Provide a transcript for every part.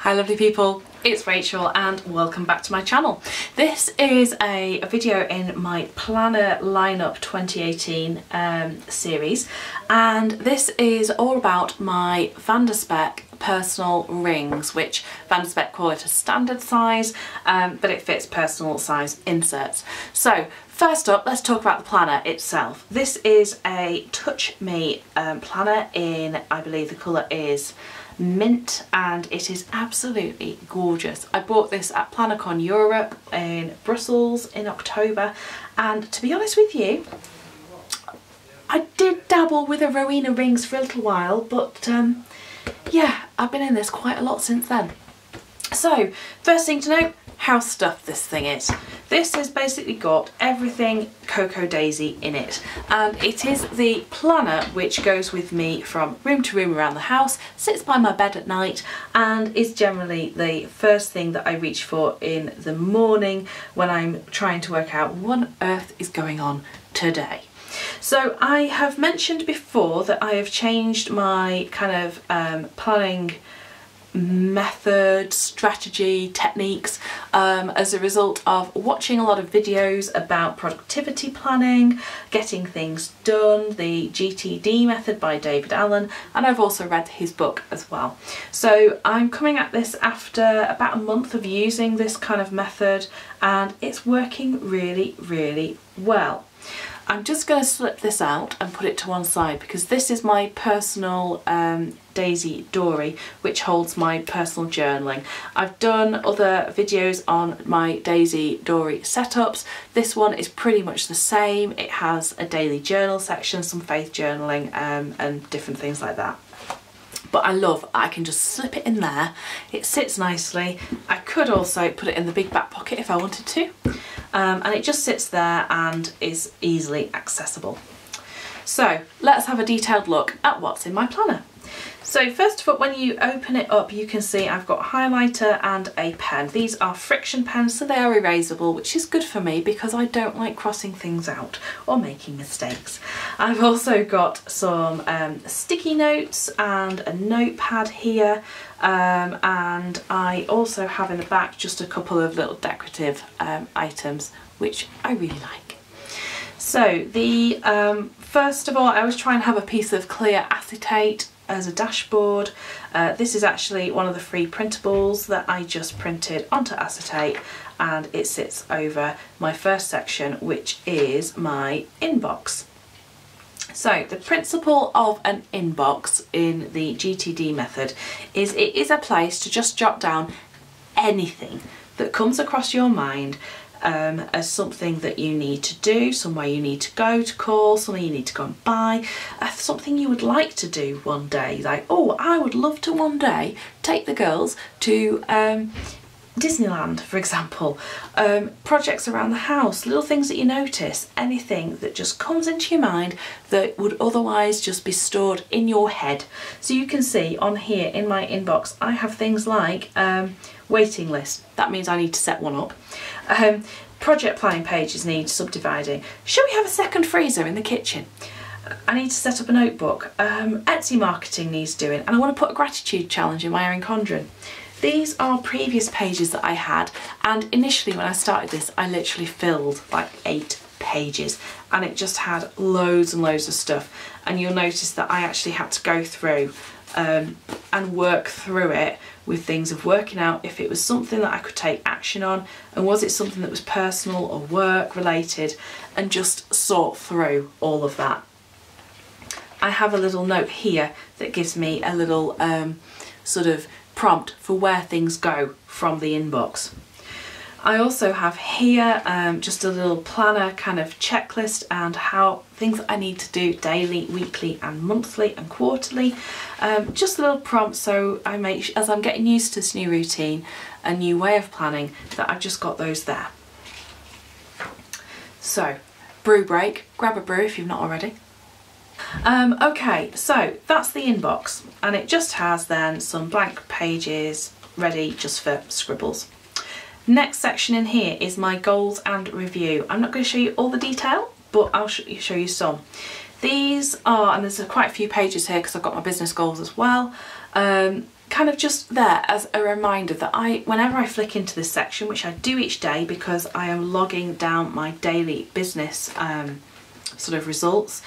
Hi lovely people, it's Rachel and welcome back to my channel. This is a video in my Planner Lineup 2018 series, and this is all about my Spek personal rings, which Spek call it a standard size, but it fits personal size inserts. So first up, let's talk about the planner itself. This is a Touch Me planner in, I believe the colour is mint, and it is absolutely gorgeous. I bought this at PlannerCon Europe in Brussels in October, and to be honest with you, I did dabble with a Rowena rings for a little while, but yeah, I've been in this quite a lot since then. So first thing to note, how stuffed this thing is. This has basically got everything Cocoa Daisy in it, and it is the planner which goes with me from room to room around the house, sits by my bed at night, and is generally the first thing that I reach for in the morning when I'm trying to work out what on earth is going on today. So I have mentioned before that I have changed my kind of planning method, strategy, techniques as a result of watching a lot of videos about productivity planning, getting things done, the GTD method by David Allen, and I've also read his book as well. So I'm coming at this after about a month of using this kind of method, and it's working really well. I'm just going to slip this out and put it to one side because this is my personal Daisy Dory, which holds my personal journaling. I've done other videos on my Daisy Dory setups. This one is pretty much the same. It has a daily journal section, some faith journaling and different things like that. But I love, I can just slip it in there. It sits nicely. I could also put it in the big back pocket if I wanted to. And it just sits there and is easily accessible. So let's have a detailed look at what's in my planner. So first of all, when you open it up, you can see I've got a highlighter and a pen. These are friction pens, so they are erasable, which is good for me because I don't like crossing things out or making mistakes. I've also got some sticky notes and a notepad here, and I also have in the back just a couple of little decorative items which I really like. So the first of all, I always try and have a piece of clear acetate as a dashboard. This is actually one of the free printables that I just printed onto acetate, and it sits over my first section, which is my inbox. So the principle of an inbox in the GTD method is it is a place to just jot down anything that comes across your mind as something that you need to do, somewhere you need to go to call, something you need to go and buy, something you would like to do one day, like, oh, I would love to one day take the girls to Disneyland, for example. Projects around the house, little things that you notice, anything that just comes into your mind that would otherwise just be stored in your head. So you can see on here in my inbox I have things like waiting list, that means I need to set one up. Project planning pages need subdividing. Should we have a second freezer in the kitchen? I need to set up a notebook. Etsy marketing needs doing, and I want to put a gratitude challenge in my Erin Condren. These are previous pages that I had, and initially when I started this I literally filled like 8 pages, and it just had loads and loads of stuff, and you'll notice that I actually had to go through and work through it with things of working out if it was something that I could take action on, and was it something that was personal or work related, and just sort through all of that. I have a little note here that gives me a little sort of prompt for where things go from the inbox. I also have here just a little planner kind of checklist and how things that I need to do daily, weekly and monthly and quarterly. Just a little prompt so I make, as I'm getting used to this new routine, a new way of planning, that I've just got those there. So, brew break, grab a brew if you've not already. Okay, so that's the inbox, and it just has then some blank pages ready just for scribbles. Next section in here is my goals and review. I'm not going to show you all the detail, but I'll show you some. These are, and there's quite a few pages here because I've got my business goals as well. kind of just there as a reminder that whenever I flick into this section, which I do each day because I am logging down my daily business sort of results,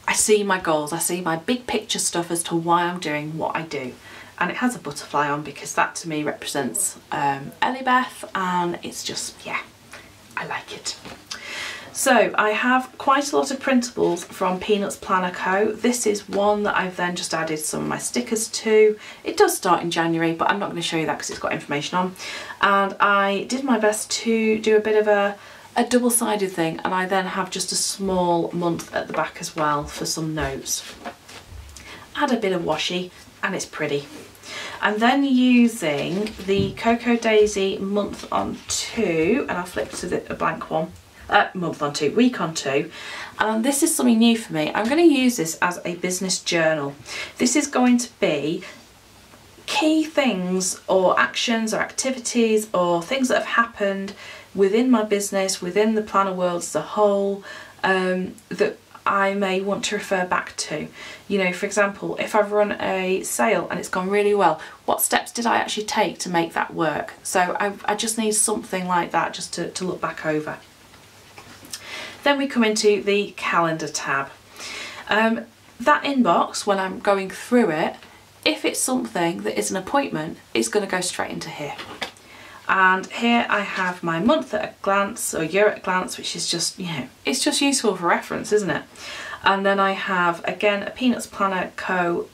I see my goals, I see my big picture stuff as to why I'm doing what I do. And it has a butterfly on because that to me represents EllieBeth, and it's just, yeah, I like it. So I have quite a lot of printables from Peanuts Planner Co. This is one that I've then just added some of my stickers to. It does start in January, but I'm not going to show you that because it's got information on. And I did my best to do a bit of a double-sided thing, and I then have just a small month at the back as well for some notes. Add a bit of washi and it's pretty. I'm then using the Cocoa Daisy month on 2, and I'll flip to a blank one. Month on 2, week on 2, and this is something new for me. I'm going to use this as a business journal. This is going to be key things or actions or activities or things that have happened within my business, within the planner world as a whole, that I may want to refer back to. You know, for example, if I've run a sale and it's gone really well, what steps did I actually take to make that work? So I just need something like that just to look back over. Then we come into the calendar tab. That inbox, when I'm going through it, if it's something that is an appointment, it's going to go straight into here. And here I have my month at a glance, or year at a glance, which is just, you know, it's just useful for reference, isn't it? And then I have, again, a Peanuts Planner Co.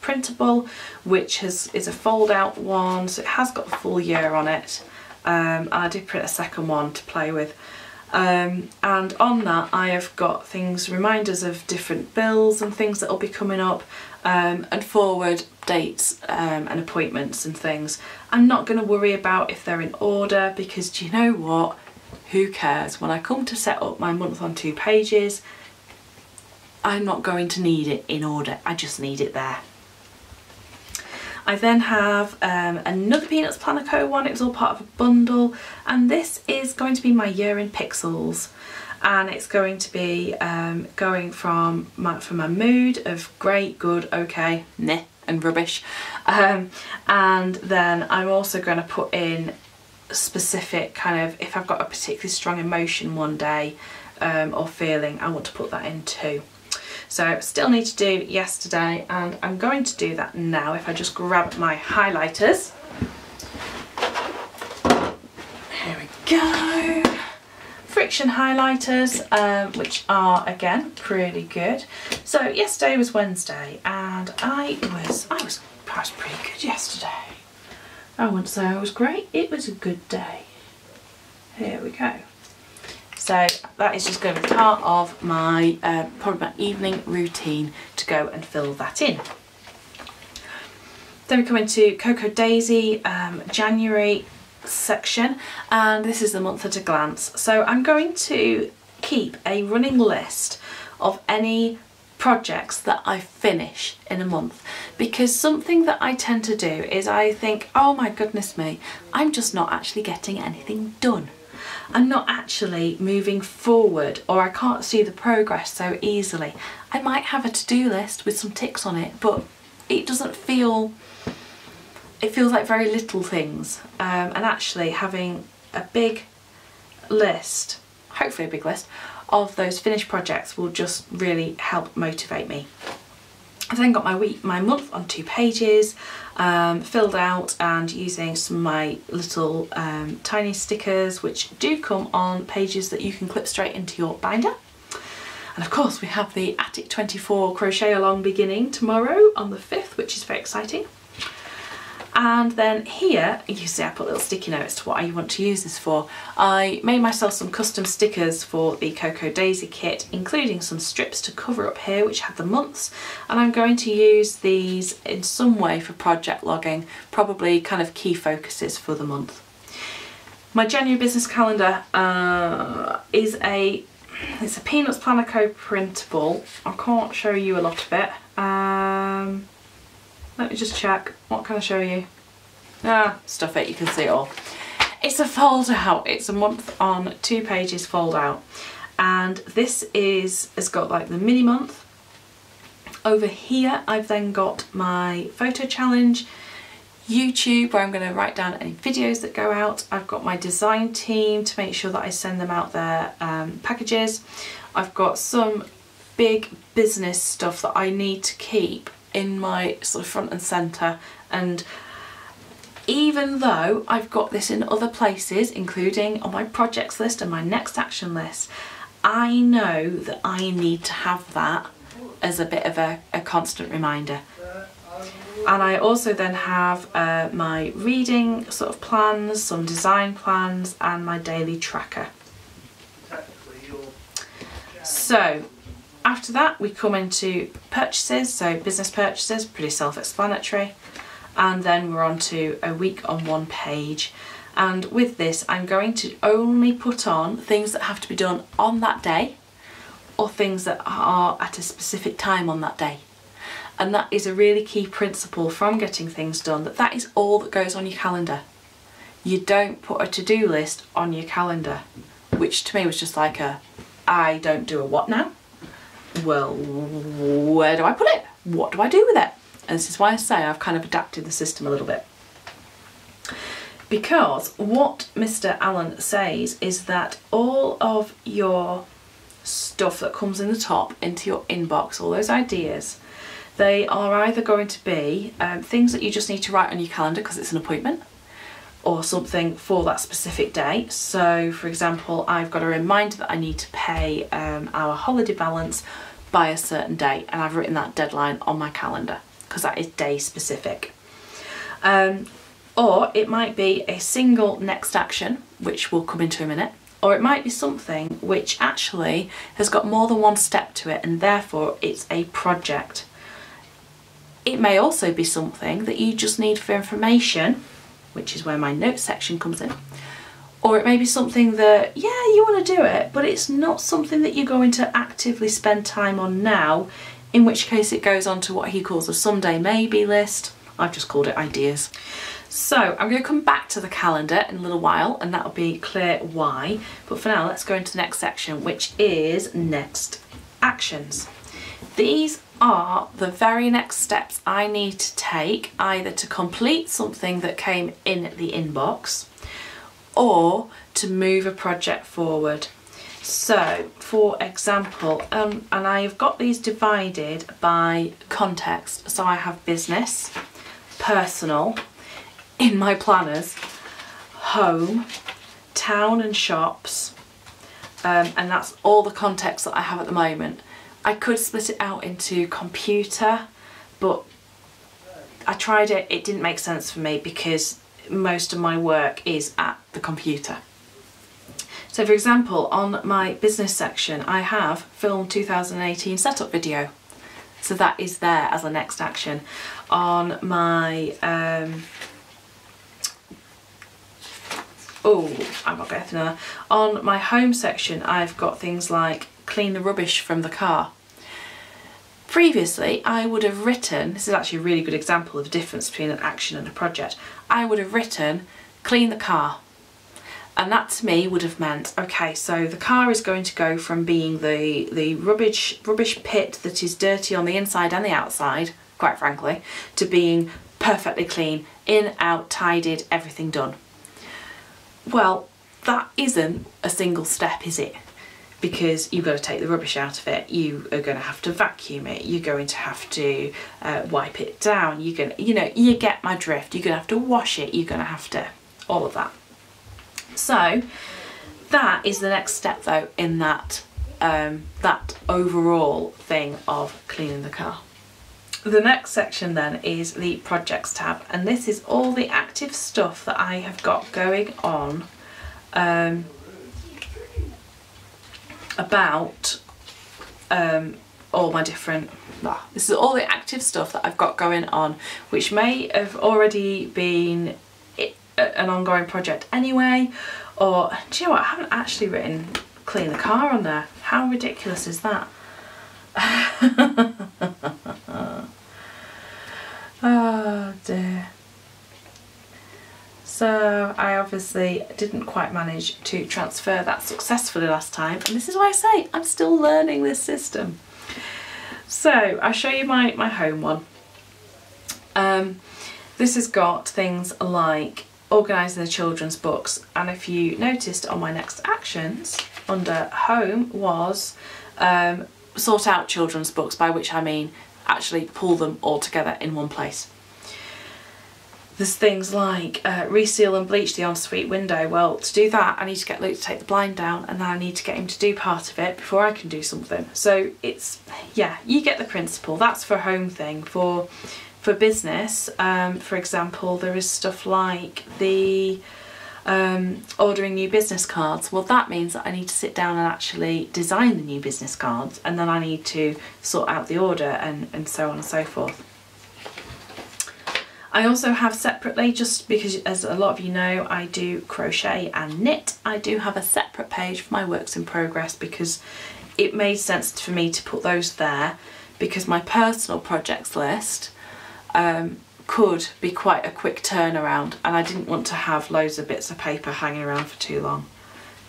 printable, which is a fold out one, so it has got the full year on it. And I did print a second one to play with. And on that I have got things, reminders of different bills and things that will be coming up, and forward dates and appointments and things. I'm not going to worry about if they're in order because, do you know what, who cares? When I come to set up my month on 2 pages, I'm not going to need it in order, I just need it there. I then have another Peanuts Planner Co. one. It's all part of a bundle, and this is going to be my year in pixels, and it's going to be going from my mood of great, good, okay, meh, and rubbish, and then I'm also going to put in specific kind of, if I've got a particularly strong emotion one day or feeling, I want to put that in too. So still need to do yesterday, and I'm going to do that now if I just grab my highlighters. Here we go. Friction highlighters, which are again pretty good. So yesterday was Wednesday, and I was pretty good yesterday. I wouldn't say I was great, it was a good day. Here we go. So that is just going to be part of my probably my evening routine to go and fill that in. Then we come into Cocoa Daisy January section, and this is the month at a glance. So I'm going to keep a running list of any projects that I finish in a month, because something that I tend to do is I think, oh my goodness me, I'm just not actually getting anything done. I'm not actually moving forward, or I can't see the progress so easily. I might have a to-do list with some ticks on it, but it doesn't feel, it feels like very little things. And actually having a big list, hopefully a big list, of those finished projects will just really help motivate me. I've then got my month on 2 pages, filled out, and using some of my little tiny stickers, which do come on pages that you can clip straight into your binder. And of course we have the Attic 24 crochet along beginning tomorrow on the 5th, which is very exciting. And then here, you see I put little sticky notes to what I want to use this for. I made myself some custom stickers for the Cocoa Daisy kit, including some strips to cover up here which have the months, and I'm going to use these in some way for project logging, probably kind of key focuses for the month. My January business calendar it's a Peanuts Planner Co printable. I can't show you a lot of it. Let me just check. What can I show you? Stuff it, you can see it all. It's a fold out. It's a month on 2 pages fold out. And this has got like the mini month. Over here I've then got my photo challenge. YouTube where I'm going to write down any videos that go out. I've got my design team to make sure that I send them out their packages. I've got some big business stuff that I need to keep in my sort of front and centre, and even though I've got this in other places, including on my projects list and my next action list, I know that I need to have that as a bit of a constant reminder. And I also then have my reading sort of plans, some design plans, and my daily tracker. So after that we come into purchases, so business purchases, pretty self-explanatory. And then we're on to a week on one page. And with this, I'm going to only put on things that have to be done on that day, or things that are at a specific time on that day. And that is a really key principle from getting things done, that is all that goes on your calendar. You don't put a to-do list on your calendar, which to me was just like I don't do a what now? Well, where do I put it? What do I do with it? And this is why I say I've kind of adapted the system a little bit. Because what Mr. Allen says is that all of your stuff that comes in the top into your inbox, all those ideas, they are either going to be things that you just need to write on your calendar because it's an appointment, or something for that specific day. So for example, I've got a reminder that I need to pay our holiday balance by a certain date, and I've written that deadline on my calendar because that is day specific. Or it might be a single next action, which we'll come into in a minute, or it might be something which actually has got more than one step to it, and therefore it's a project. It may also be something that you just need for information, which is where my notes section comes in. Or it may be something that, yeah, you want to do it, but it's not something that you're going to actively spend time on now, in which case it goes on to what he calls a someday maybe list. I've just called it ideas. So I'm going to come back to the calendar in a little while, and that'll be clear why. But for now, let's go into the next section, which is next actions. These are the very next steps I need to take, either to complete something that came in the inbox or to move a project forward. So for example, and I've got these divided by context. So I have business, personal, in my planners, home, town and shops, and that's all the context that I have at the moment. I could split it out into computer, but I tried it, it didn't make sense for me because most of my work is at the computer. So for example, on my business section, I have film 2018 setup video. So that is there as a next action. On my, I'm not getting there. On my home section, I've got things like clean the rubbish from the car. Previously, I would have written, this is actually a really good example of the difference between an action and a project. I would have written, clean the car. And that to me would have meant, okay, so the car is going to go from being the rubbish pit that is dirty on the inside and the outside, quite frankly, to being perfectly clean, in, out, tidied, everything done. Well, that isn't a single step, is it? Because you've got to take the rubbish out of it, you are going to have to vacuum it, you're going to have to wipe it down, you're going to, you know, you get my drift, you're going to have to wash it, you're going to have to, all of that. So that is the next step though in that, that overall thing of cleaning the car. The next section then is the projects tab, and this is all the active stuff that I have got going on about all my different, this is all the active stuff that I've got going on, which may have already been an ongoing project anyway, or do you know what, I haven't actually written clean the car on there. How ridiculous is that? Oh dear. So I obviously didn't quite manage to transfer that successfully last time, and this is why I say I'm still learning this system. So I'll show you my home one. This has got things like organising the children's books, and if you noticed on my next actions under home was sort out children's books, by which I mean actually pull them all together in one place. There's things like reseal and bleach the ensuite window. Well, to do that I need to get Luke to take the blind down, and then I need to get him to do part of it before I can do something. So it's, yeah, you get the principle. That's for a home thing. For business, for example, there is stuff like the ordering new business cards. Well, that means that I need to sit down and actually design the new business cards, and then I need to sort out the order and so on and so forth. I also have separately, just because as a lot of you know I do crochet and knit, I do have a separate page for my works in progress, because it made sense for me to put those there, because my personal projects list could be quite a quick turnaround, and I didn't want to have loads of bits of paper hanging around for too long.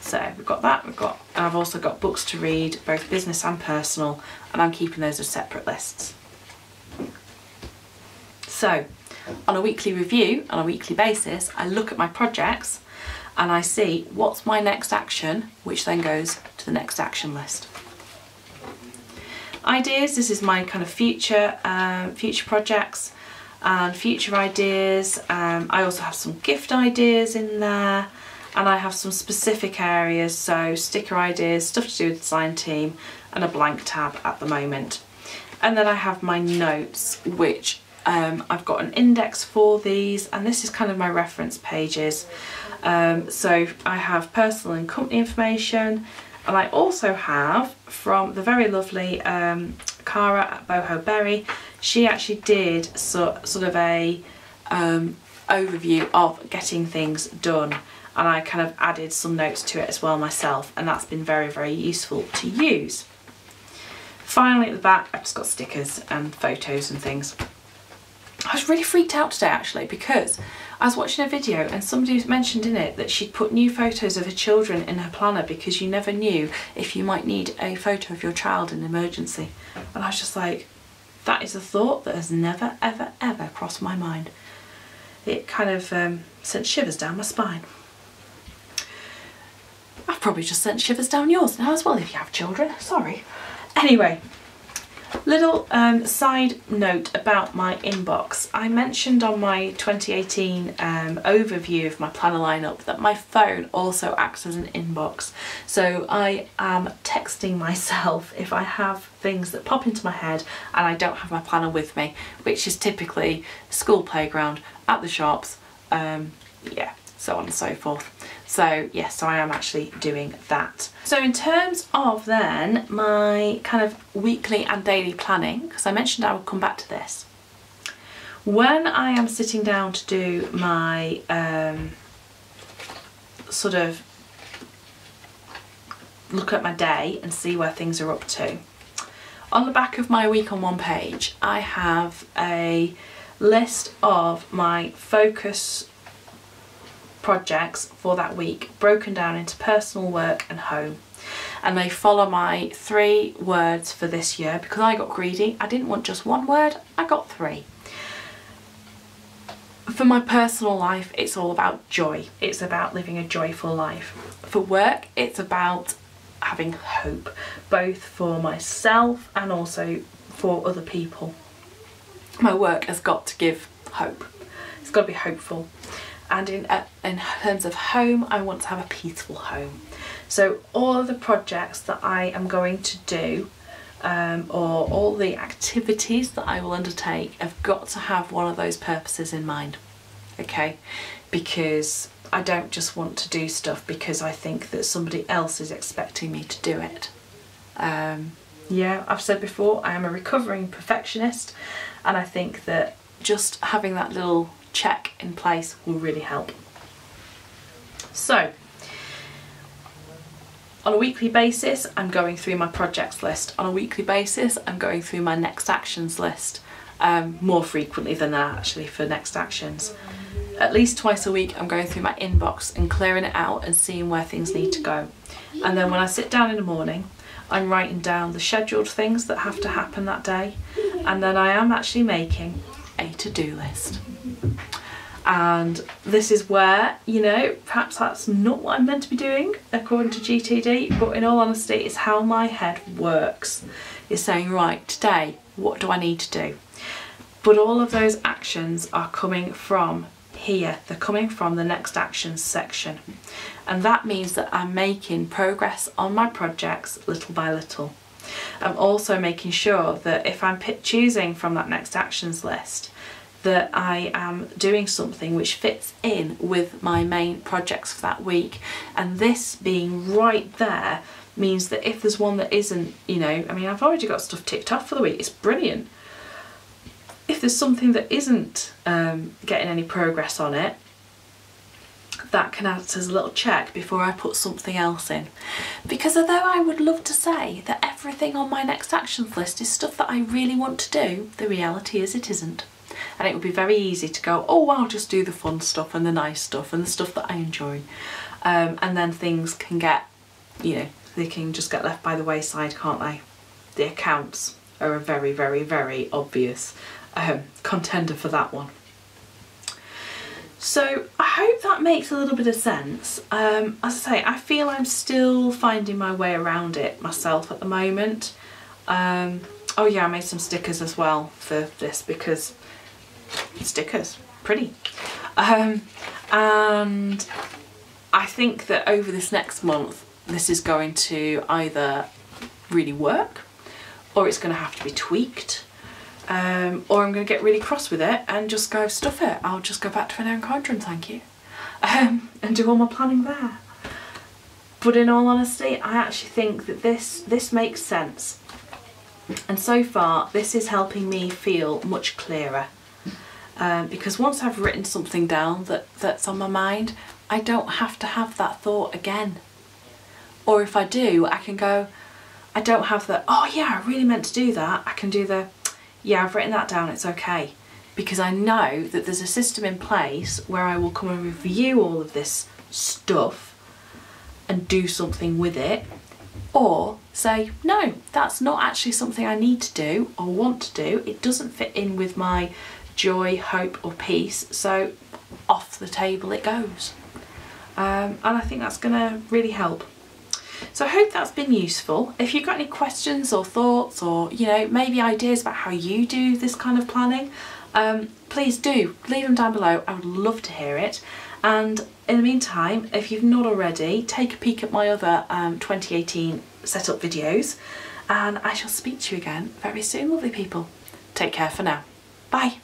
So we've got that, and I've also got books to read, both business and personal, and I'm keeping those as separate lists. So on a weekly review, on a weekly basis, I look at my projects and I see what's my next action, which then goes to the next action list. Ideas, this is my kind of future projects and future ideas. I also have some gift ideas in there, and I have some specific areas, so sticker ideas, stuff to do with the design team, and a blank tab at the moment. And then I have my notes, which I've got an index for these, and this is kind of my reference pages. So I have personal and company information, and I also have from the very lovely Cara at Boho Berry. She actually did sort of a overview of getting things done, and I kind of added some notes to it as well myself, and that's been very, very useful to use. Finally, at the back I've just got stickers and photos and things. I was really freaked out today actually, because I was watching a video and somebody mentioned in it that she'd put new photos of her children in her planner because you never knew if you might need a photo of your child in an emergency. And I was just like, that is a thought that has never ever ever crossed my mind. It kind of sent shivers down my spine. I've probably just sent shivers down yours now as well if you have children, sorry. Anyway, little side note about my inbox. I mentioned on my 2018 overview of my planner lineup that my phone also acts as an inbox. So I am texting myself if I have things that pop into my head and I don't have my planner with me, which is typically school playground, at the shops, yeah, so on and so forth. So yes, so I am actually doing that. So in terms of then my kind of weekly and daily planning, because I mentioned I would come back to this, when I am sitting down to do my sort of look at my day and see where things are up to, on the back of my week on one page I have a list of my focus projects for that week, broken down into personal, work and home, and they follow my 3 words for this year because I got greedy. I didn't want just 1 word, I got 3. For my personal life, it's all about joy. It's about living a joyful life. For work, it's about having hope, both for myself and also for other people. My work has got to give hope. It's got to be hopeful. And in terms of home, I want to have a peaceful home. So all of the projects that I am going to do, or all the activities that I will undertake, have got to have one of those purposes in mind, okay? Because I don't just want to do stuff because I think that somebody else is expecting me to do it. Yeah, I've said before, I am a recovering perfectionist, and I think that just having that little check in place will really help. So on a weekly basis I'm going through my projects list. On a weekly basis I'm going through my next actions list, more frequently than that actually for next actions. At least twice a week I'm going through my inbox and clearing it out and seeing where things need to go. And then when I sit down in the morning I'm writing down the scheduled things that have to happen that day, and then I am actually making a to-do list. And this is where, you know, perhaps that's not what I'm meant to be doing according to GTD, but in all honesty, it's how my head works. It's saying, right, today, what do I need to do? But all of those actions are coming from here. They're coming from the next actions section. And that means that I'm making progress on my projects little by little. I'm also making sure that if I'm choosing from that next actions list, that I am doing something which fits in with my main projects for that week. And this being right there means that if there's one that isn't, you know, I mean, I've already got stuff ticked off for the week, it's brilliant. If there's something that isn't getting any progress on it, that can act as a little check before I put something else in. Because although I would love to say that everything on my next actions list is stuff that I really want to do, the reality is it isn't. And it would be very easy to go, oh, I'll just do the fun stuff and the nice stuff and the stuff that I enjoy. And then things can get, you know, they can just get left by the wayside, can't they? The accounts are a very, very, very obvious contender for that one. So I hope that makes a little bit of sense. As I say, I feel I'm still finding my way around it myself at the moment. Oh yeah, I made some stickers as well for this because stickers, pretty. And I think that over this next month, this is going to either really work or it's going to have to be tweaked. Or I'm going to get really cross with it and just go stuff it. I'll just go back to an encodrum, thank you. And do all my planning there. But in all honesty, I actually think that this makes sense. And so far, this is helping me feel much clearer. Because once I've written something down that's on my mind, I don't have to have that thought again. Or if I do, I can go, I don't have the, oh yeah, I really meant to do that. I can do the, yeah, I've written that down, it's okay. Because I know that there's a system in place where I will come and review all of this stuff and do something with it. Or say, no, that's not actually something I need to do or want to do. It doesn't fit in with my joy, hope or peace, so off the table it goes. And I think that's going to really help. So I hope that's been useful. If you've got any questions or thoughts or, you know, maybe ideas about how you do this kind of planning, please do leave them down below. I would love to hear it. And in the meantime, if you've not already, take a peek at my other 2018 setup videos, and I shall speak to you again very soon, lovely people. Take care for now. Bye.